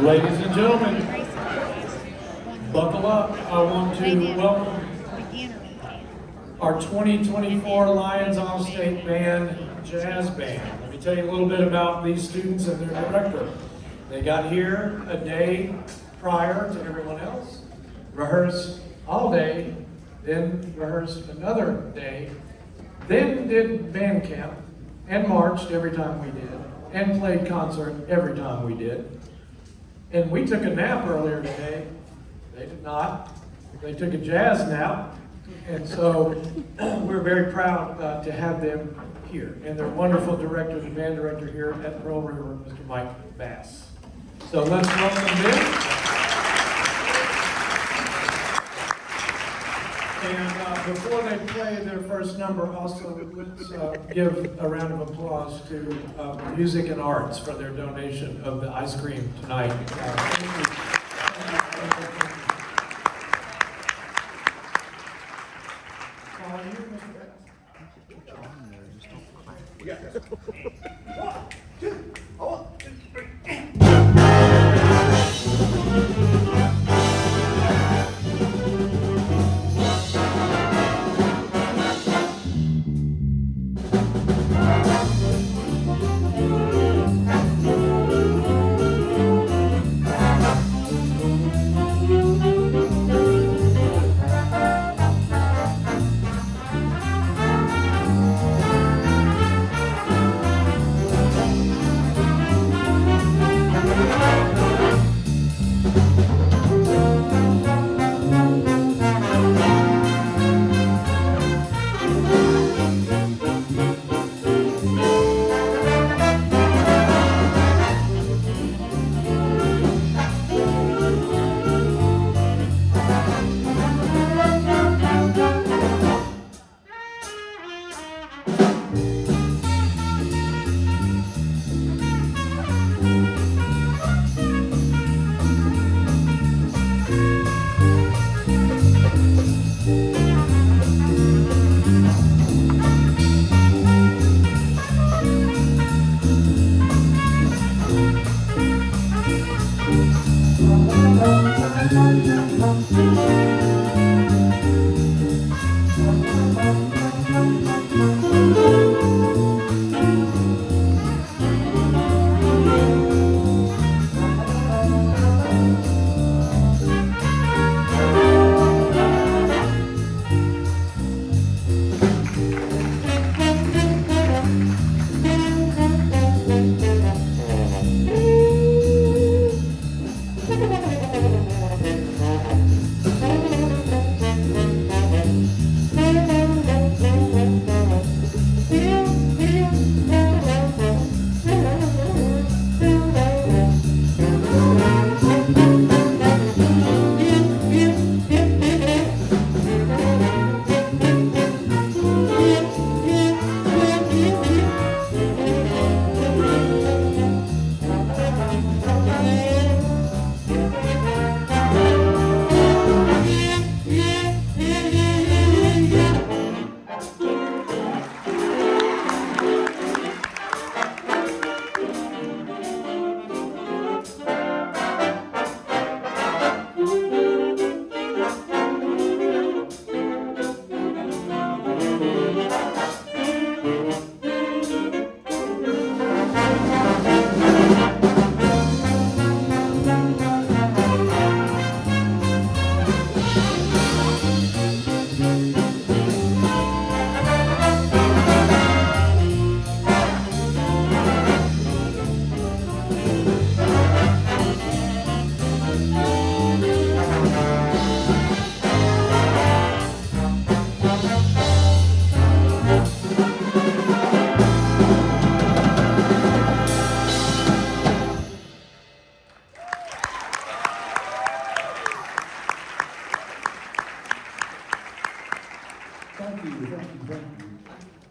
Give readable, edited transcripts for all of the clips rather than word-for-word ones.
Ladies and gentlemen, buckle up. I want to welcome our 2024 Lions All-State Band Jazz Band. Let me tell you a little bit about these students and their director. They got here a day prior to everyone else, rehearsed all day, then rehearsed another day, then did band camp and marched every time we did, and played concert every time we did. And we took a nap earlier today. They did not. They took a jazz nap. And so we're very proud to have them here. And their wonderful director, the band director here at Pearl River, Mr. Mike Bass. So let's welcome them. And before they play their first number, also let's give a round of applause to Music and Arts for their donation of the ice cream tonight. We got this. 1, 2, 1, 2, 3.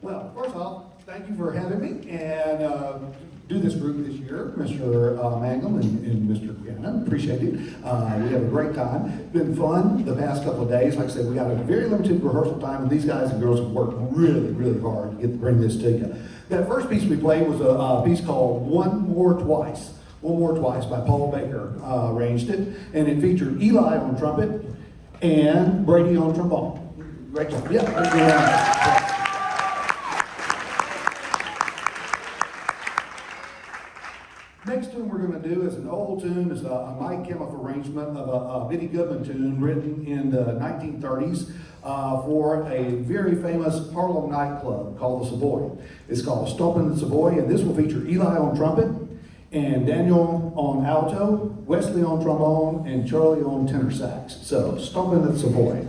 Well, first off, thank you for having me and do this group this year, Mr. Mangum and Mr. Gannon. Appreciate it. We have a great time. It's been fun the past couple of days. Like I said, we got a very limited rehearsal time, and these guys and girls have worked really, really hard to bring this to you. That first piece we played was a piece called One More Twice. One More Twice by Paul Baker arranged it, and it featured Eli on trumpet and Brady on trombone. Great job. Yeah. Next tune we're going to do is an old tune. It's a Mike Kemeth arrangement of a Benny Goodman tune written in the 1930s for a very famous Harlem nightclub called the Savoy. It's called Stompin' the Savoy, and this will feature Eli on trumpet, and Daniel on alto, Wesley on trombone, and Charlie on tenor sax. So, Stompin' the Savoy.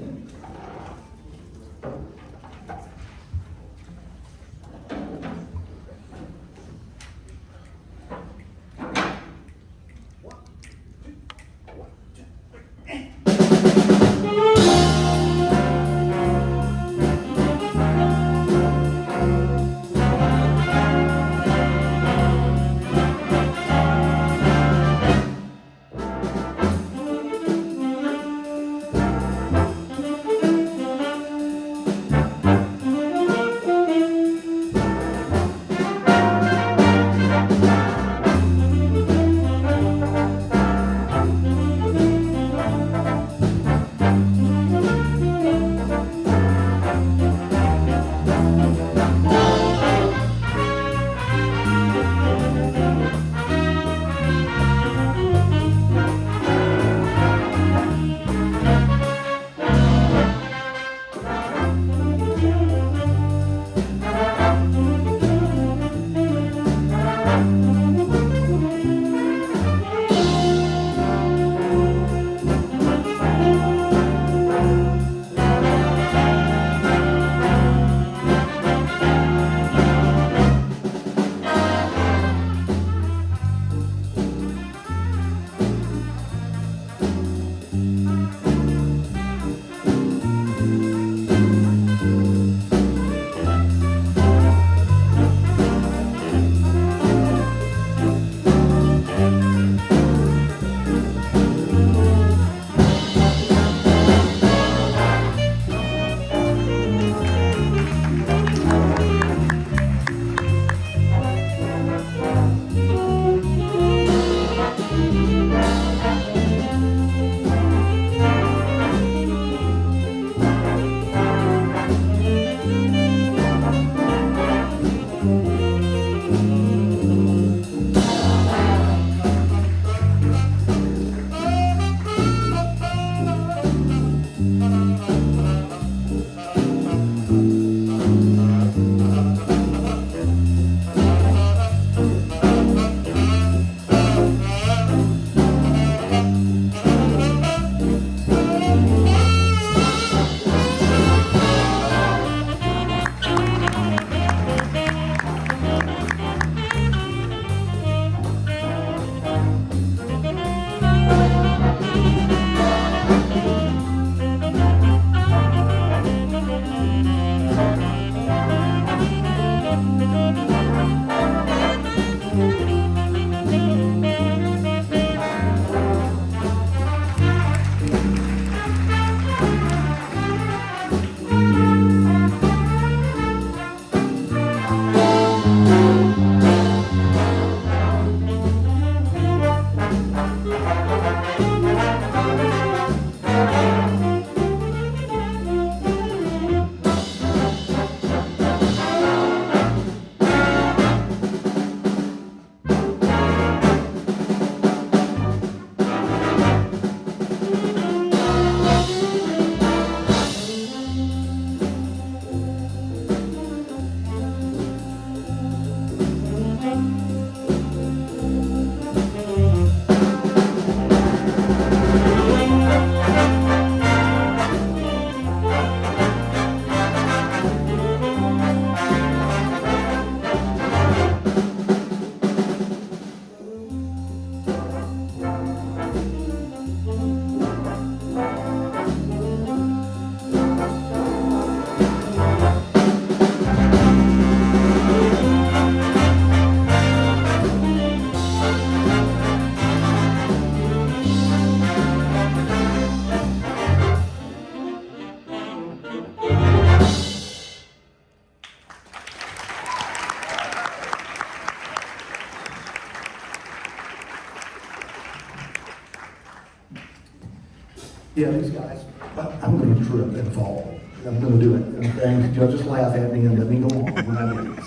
Yeah, these guys, I'm gonna trip and fall. I'm gonna do it, and you'll just laugh at me and let me go on when I do it.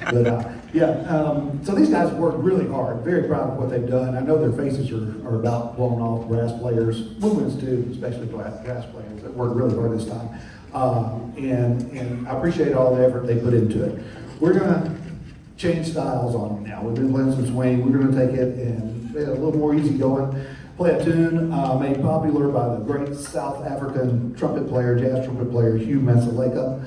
So, but, so these guys worked really hard, very proud of what they've done. I know their faces are about blown off, brass players, women's too, especially brass players that worked really hard this time. And I appreciate all the effort they put into it. We're gonna change styles on them now. We've been playing some swing, we're gonna take it and a little more easy going. Play a tune made popular by the great South African trumpet player, jazz trumpet player, Hugh Masaleka.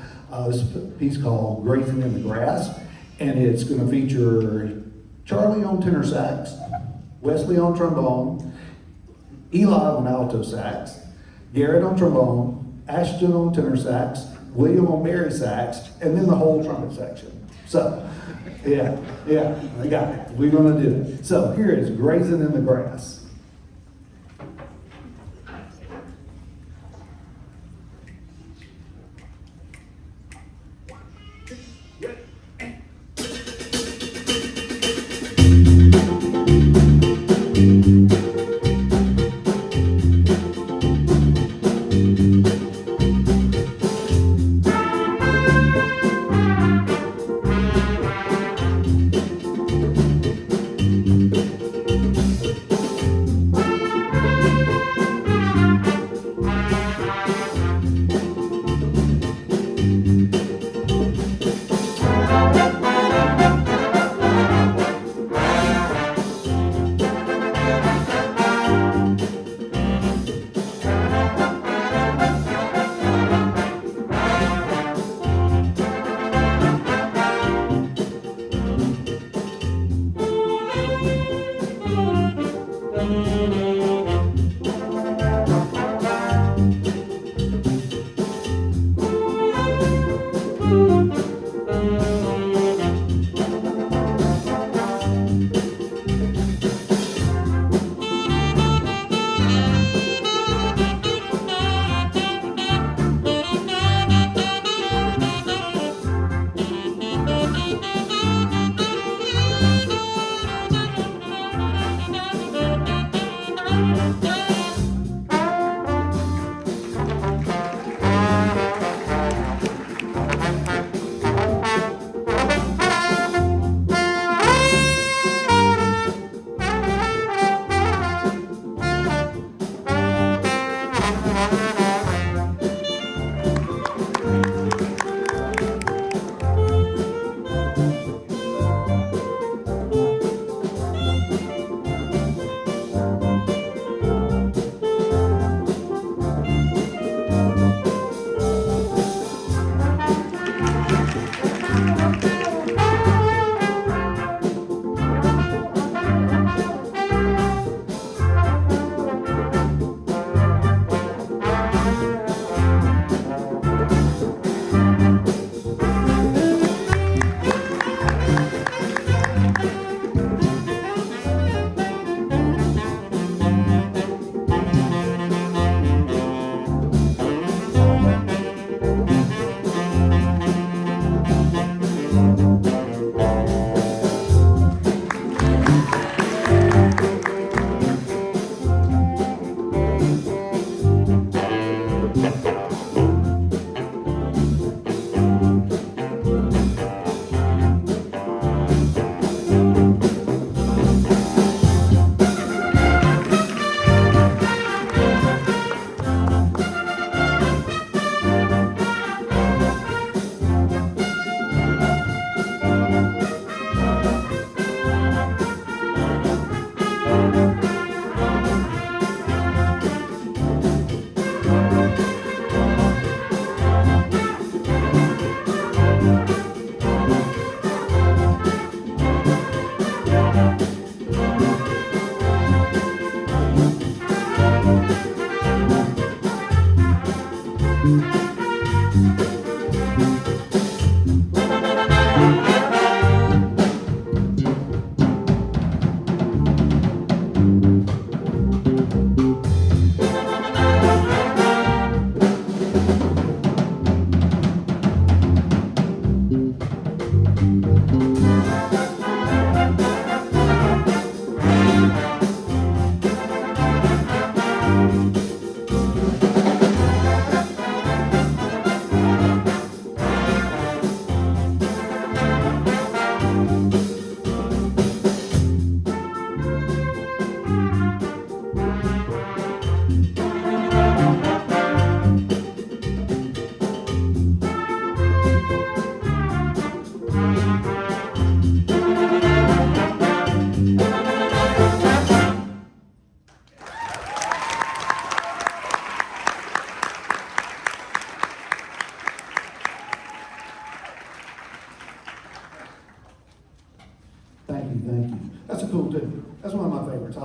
This piece called Grazing in the Grass, and it's going to feature Charlie on tenor sax, Wesley on trombone, Eli on alto sax, Garrett on trombone, Ashton on tenor sax, William on bari sax, and then the whole trumpet section. So, yeah, I got it. We're going to do it. So here it is, Grazing in the Grass.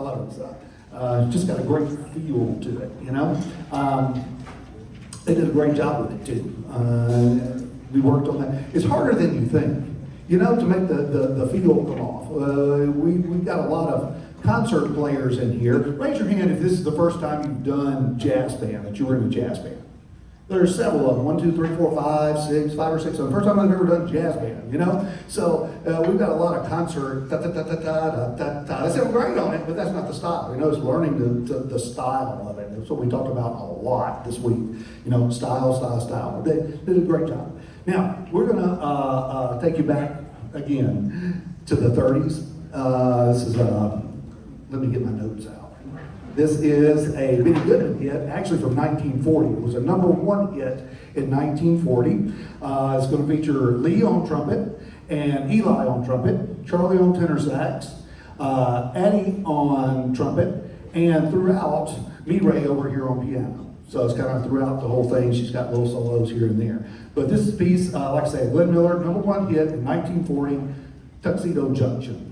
love it. Just got a great feel to it, you know. They did a great job with it too. We worked on that. It's harder than you think, you know, to make the feel come off. We've got a lot of concert players in here. Raise your hand if this is the first time you've done jazz band, that you were in a jazz band. There's several of them, 1, 2, 3, 4, 5, 6, 5 or 6 of them. First time I've ever done jazz band, you know? So we've got a lot of concert, They sound great on it, but that's not the style. You know, it's learning the style of it. That's what we talked about a lot this week. You know, style. They did a great job. Now, we're gonna take you back again to the 30s. This is, let me get my notes out. This is a Benny Goodman hit, actually from 1940. It was a #1 hit in 1940. It's going to feature Lee on trumpet, and Eli on trumpet, Charlie on tenor sax, Addie on trumpet, and throughout, Me Ray over here on piano. So it's kind of throughout the whole thing. She's got little solos here and there. But this piece, like I say, Glenn Miller, #1 hit in 1940, Tuxedo Junction.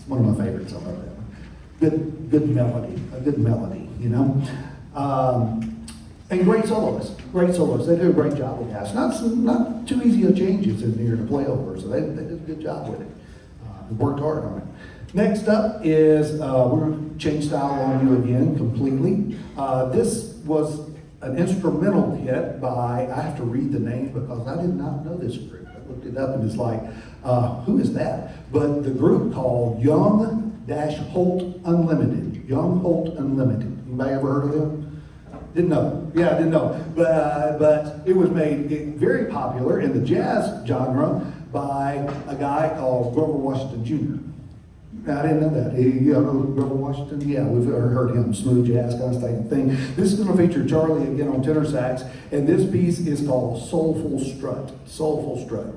one of my favorites. I love that one. Good melody, a good melody, you know. And great soloists. They do a great job with that. Not too easy of changes in here to play over, so they did a good job with it. Worked hard on it. Next up is, we're going to change style on you again completely. This was an instrumental hit by, I have to read the name because I did not know this group. I looked it up and it's like, who is that? But the group called Young-Holt Unlimited. Young-Holt Unlimited. Anybody ever heard of them? Didn't know. Yeah, didn't know. But it was made very popular in the jazz genre by a guy called Grover Washington Jr. I didn't know that. You know Grover Washington? Yeah, we've heard him. Smooth jazz kind of thing. This is going to feature Charlie again on tenor sax, and this piece is called Soulful Strut. Soulful Strut.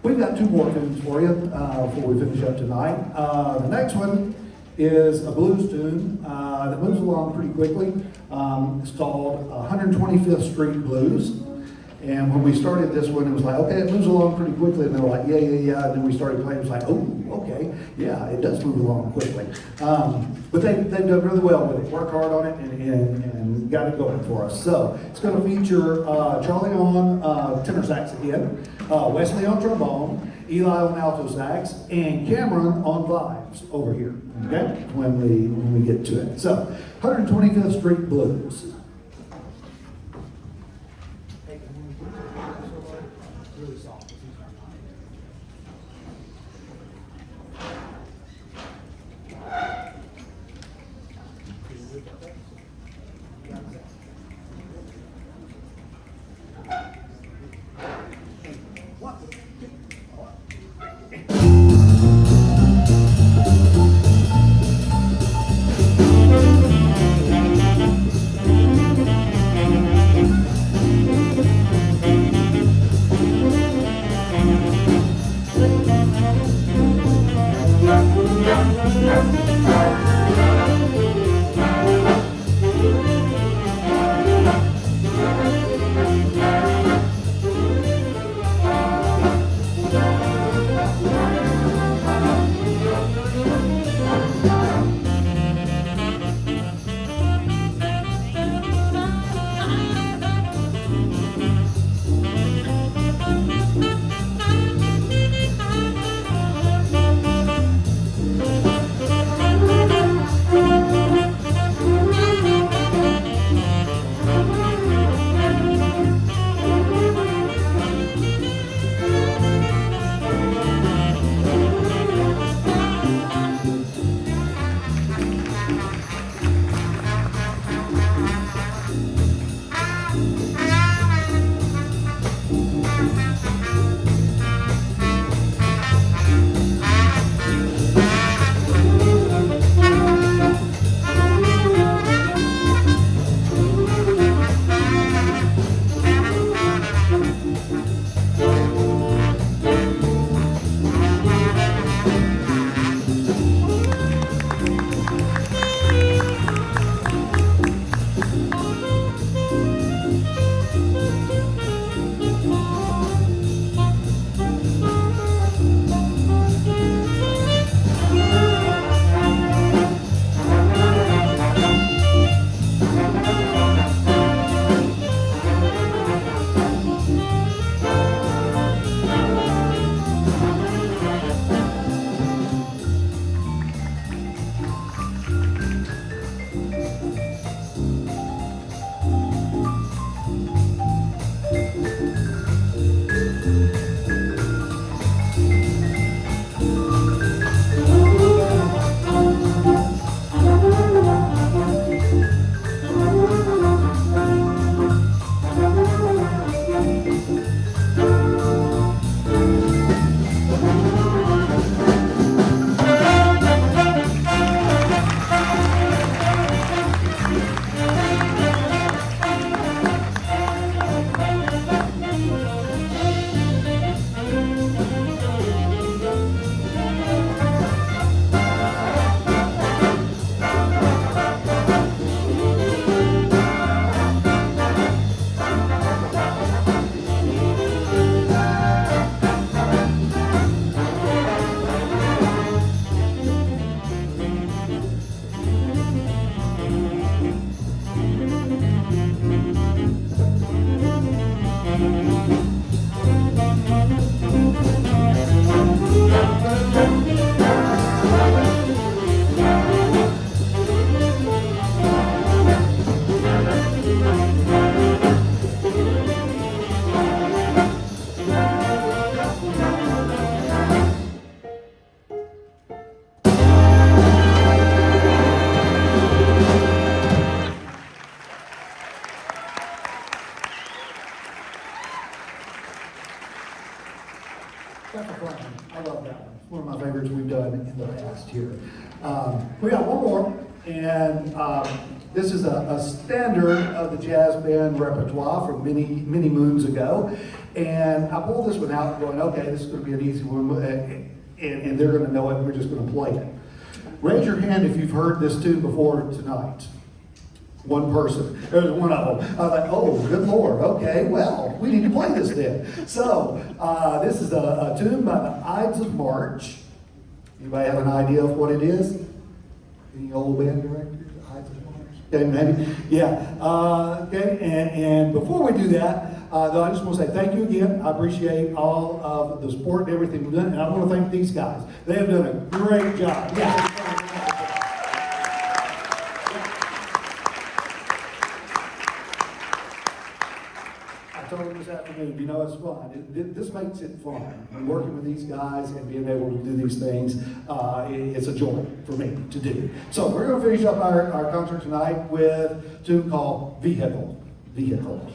We've got two more tunes for you before we finish up tonight. The next one is a blues tune that moves along pretty quickly. It's called 125th Street Blues. And when we started this one, it was like, okay, it moves along pretty quickly. And they were like, yeah, yeah, yeah. And then we started playing. It was like, oh, okay, yeah, it does move along quickly. But they've done really well with it. Worked hard on it and got it going for us. So it's going to feature Charlie on tenor sax again, Wesley on trombone, Eli on alto sax, and Cameron on vibes over here. Okay, when we get to it. So 125th Street Blues. Really soft. That's a fun one. I love that one. It's one of my favorites we've done in the past here. We got one more, and this is a standard of the jazz band repertoire from many moons ago. And I pulled this one out going, okay, this is going to be an easy one, and they're going to know it, and we're just going to play it. Raise your hand if you've heard this tune before tonight. One person. There's one of them. I was like, oh, good Lord. Okay, well, we need to play this then. So, this is a tune by the Ides of March. Anybody have an idea of what it is? Any old band directors? Ides of March? Okay, maybe. Yeah. Okay, and before we do that, though, I just want to say thank you again. I appreciate all of the support and everything we've done, and I want to thank these guys. They have done a great job. Yeah. I told them this afternoon, you know, it's fun. This makes it fun. Working with these guys and being able to do these things, it's a joy for me to do. So we're going to finish up our concert tonight with a tune called Vehicle. Vehicle.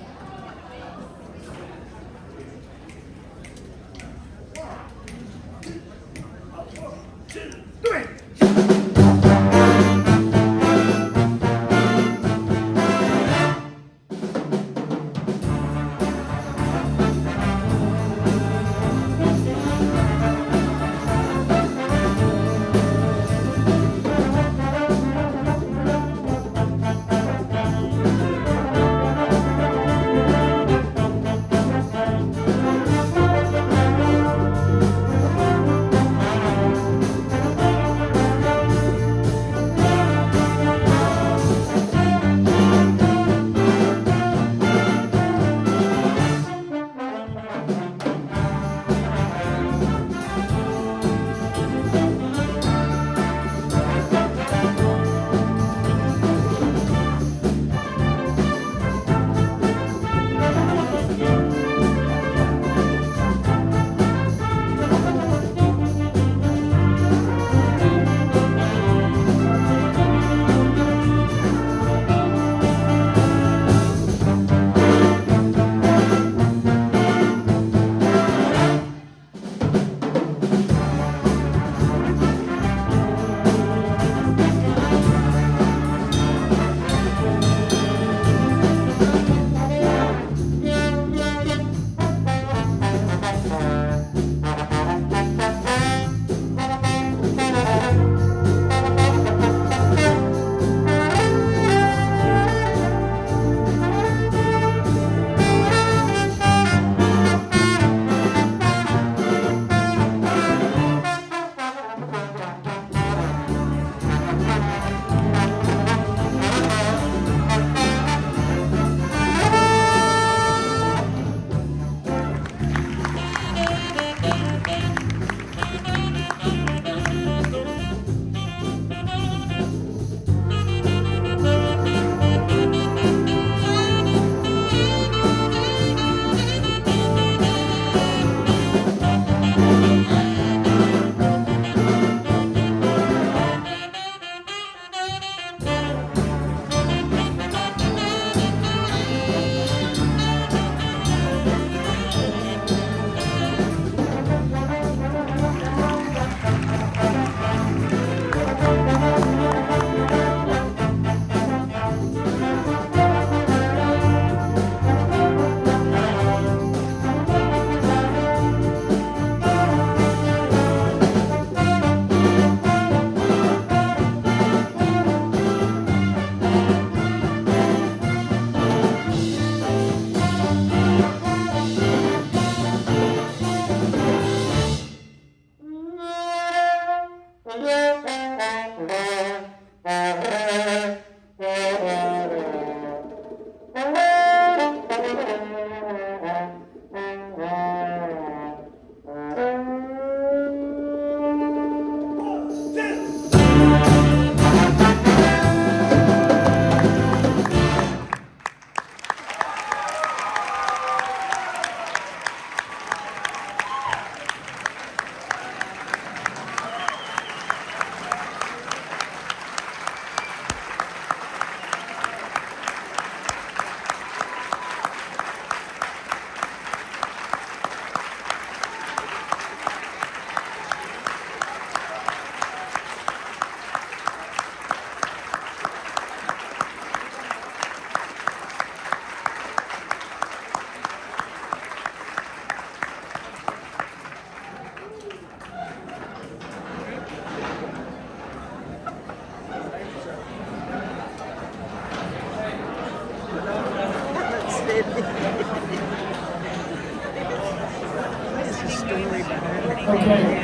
Okay,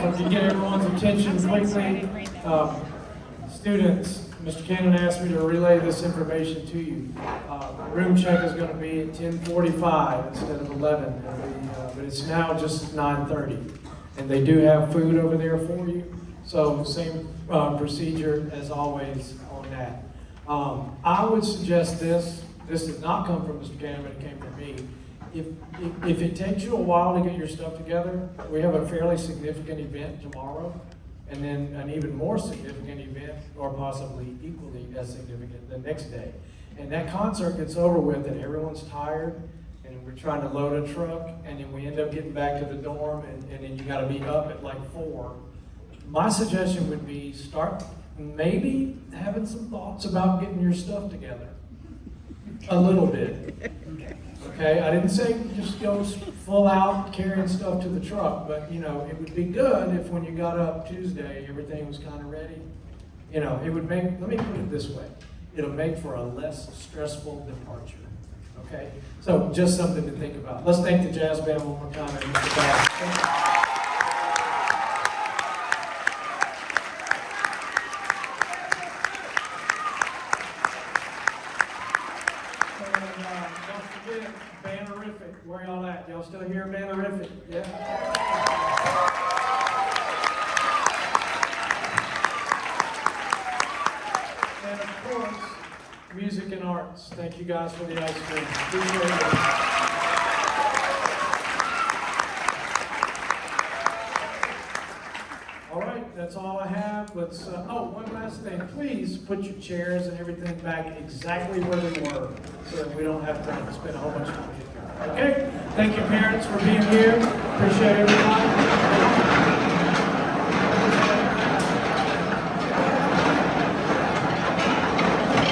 if you get everyone's attention quickly, students, Mr. Cannon asked me to relay this information to you. Room check is going to be at 10:45 instead of 11, but it's now just 9:30. And they do have food over there for you, so same procedure as always on that. I would suggest this did not come from Mr. Cannon, but it came from me. If it takes you a while to get your stuff together, we have a fairly significant event tomorrow, and then an even more significant event, or possibly equally as significant, the next day. And that concert gets over with and everyone's tired, and we're trying to load a truck, and then we end up getting back to the dorm, and then you gotta be up at like 4. My suggestion would be start maybe having some thoughts about getting your stuff together. A little bit. Okay, I didn't say just go full out carrying stuff to the truck, but you know, it would be good if when you got up Tuesday, everything was kind of ready. You know, it would make, let me put it this way, it'll make for a less stressful departure. Okay, so just something to think about. Let's thank the jazz band one more time. And Mr. Bass. Bannerific, where y'all at? Y'all still here, Bannerific? Yeah? And of course, music and arts. Thank you guys for the ice cream. Appreciate it. All right, that's all I have. Let's, one last thing. Please put your chairs and everything back exactly where they were so that we don't have to spend a whole bunch of time. Okay? Thank you, parents, for being here. Appreciate everybody.